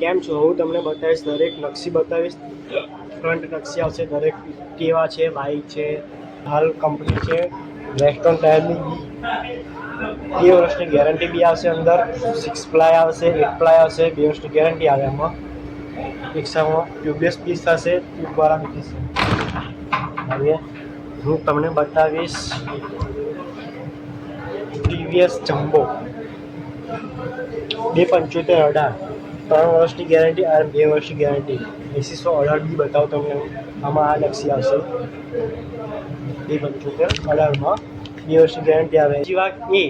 કેમ છો? હું તમને બતાવીશ, દરેક નકશી બતાવીશ. ફ્રન્ટ નકશી આવશે, દરેક કેવા છે, વાઈટ છે, હાલ કંપની છે. રેસ્ટોરન્ટ ટાયરની 2 વર્ષની ગેરંટી બી આવશે. અંદર 6 પ્લાય આવશે, 8 પ્લાય આવશે. 2 વર્ષની ગેરંટી આવે એમાં. રિક્ષામાં ટ્યુબલેસ પીસ થશે, ટ્યુબવાળા બી થશે. હવે હું તમને બતાવીશ ટીવીએસ જમ્બો 275/18, 3 વર્ષની ગેરંટી અને 2 વર્ષની ગેરંટી. 80/18 બી બતાવું તમને. આમાં આ નકશી આવશે 275/18માં 2 વર્ષની ગેરંટી આવે. બીજી વાત એ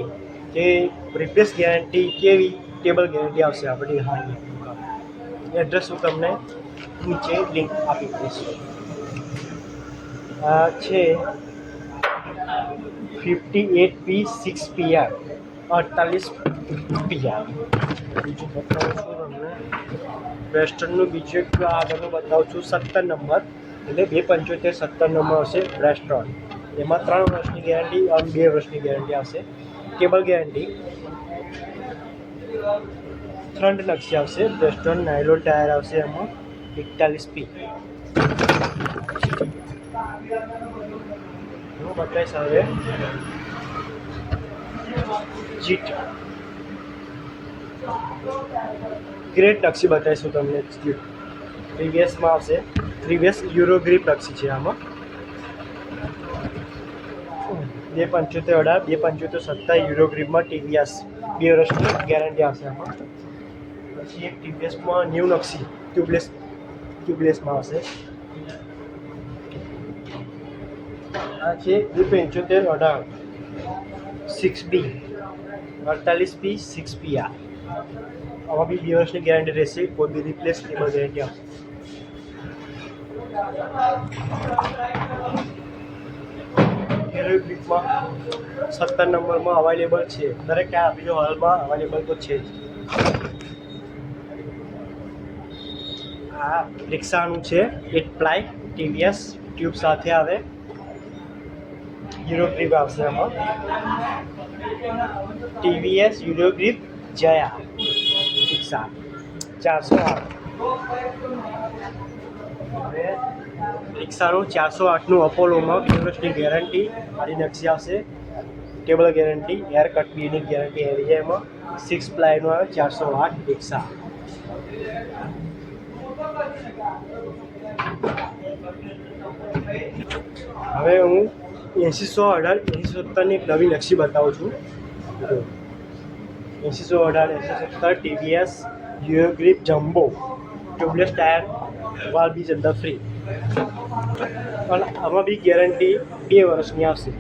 કે રિપ્લેસ ગેરંટી કેવી ટેબલ ગેરંટી આવશે આપણી હાલની દુકાન. એડ્રેસ હું તમને નીચે લિંક આપી દઈશ. આ છે 58P6PR 48PR. બીજું બતાવું છું તમને વેસ્ટર્નનું. બીજું એક આગળનું બતાવું છું 17 નંબર, એટલે 275 17 નંબર હશે રેસ્ટોરન્ટ. એમાં 3 વર્ષની ગેરંટી અને 2 વર્ષની ગેરંટી આવશે. Cable guarantee. ફ્રન્ટ નકશી આવશે, રેસ્ટોરન્ટ નાયલોન ટાયર આવશે એમાં 41P. હું બતાવીશ હવે જીટ ગ્રેટ નકશી બતાવીશું તમને. પ્રીવિયસમાં આવશે, પ્રીવિયસ યુરો ગ્રીપ નકશી છે આમાં. 275/18 275/17 યુરો ગ્રીપમાં ટીવીએસ 2 વર્ષની ગેરંટી આવશે આમાં. પછી એક ટીવીએસમાં ન્યૂ નકશી ટ્યુબલેસમાં આવશે. આ છે 275/18 6B 48P 6PR. આમાં બી 2 વર્ષની ગેરંટી રહેશે. કોઈ બી રિપ્લેસ કેબલ ગેરંટી આવશે. ગ્રીપમાં 17 નંબરમાં અવેલેબલ છે. દરેક ટાયર આપણી જો હાલમાં અવેલેબલ તો છે જ. આ રિક્ષાનું છે 8 પ્લાય ટીવીએસ ટ્યુબ સાથે આવે. યુરો ગ્રીપ આવશે એમાં. ટીવીએસ યુરો ગ્રીપ જયા રિક્ષા 408. હવે રિક્ષાનું 408નું અપોલોમાં 2 વર્ષની ગેરંટી મારી નકશી આવશે. ટેબલ ગેરંટી, એર કટ બીની ગેરંટી આવી જાય એમાં. 6 પ્લાયનું આવે 408 રિક્ષા. હવે હું 80/18 80/17ની એક નવી નકશી બતાવું છું. 80/18 80/17 TVS Euro Grip jumbo tubeless tyre, વાલ બીજ અંદર ફ્રી. પણ આમાં બી ગેરંટી 2 વર્ષની આવશે.